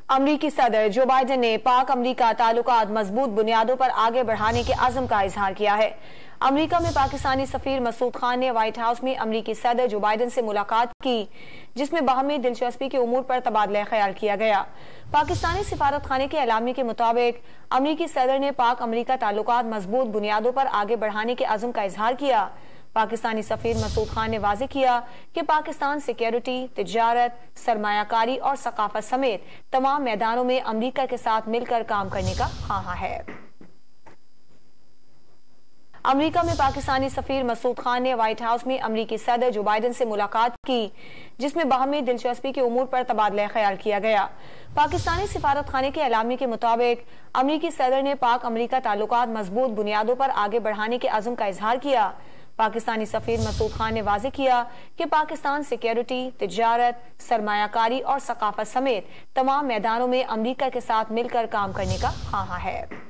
अमरीकी सदर Joe Biden ने पाक अमरीका ताल्लुकात मजबूत बुनियादों पर आगे बढ़ाने के अज़्म का इजहार किया है। अमरीका में पाकिस्तानी सफीर मसूद खान ने व्हाइट हाउस में अमरीकी सदर जो बाइडेन से मुलाकात की, जिसमें बाहमी दिलचस्पी के उमूर पर तबादला ख्याल किया गया। पाकिस्तानी सिफारत खाने के एलामी के मुताबिक अमरीकी सदर ने पाक अमरीका ताल्लुकात मजबूत बुनियादों पर आगे बढ़ाने के अज़्म का इजहार किया। पाकिस्तानी सफीर मसूद खान ने वाज़ेह किया कि पाकिस्तान सिक्योरिटी, तिजारत, सरमायाकारी और सकाफत समेत तमाम मैदानों में अमरीका के साथ मिलकर काम करने का ख्वाह है। अमरीका में पाकिस्तानी सफीर मसूद खान ने व्हाइट हाउस में अमरीकी सदर जो बाइडेन से मुलाकात की, जिसमें बाहमी दिलचस्पी के उमूर पर तबादला ख्याल किया गया। पाकिस्तानी सिफारत खाने के एलामी के मुताबिक अमरीकी सदर ने पाक अमरीका ताल्लुकात मजबूत बुनियादों पर आगे बढ़ाने के अज़्म का इजहार किया। पाकिस्तानी सफीर मसूद खान ने वाज़ेह किया कि पाकिस्तान सिक्योरिटी, तिजारत, सरमायाकारी और सकाफत समेत तमाम मैदानों में अमरीका के साथ मिलकर काम करने का ख्वाह है।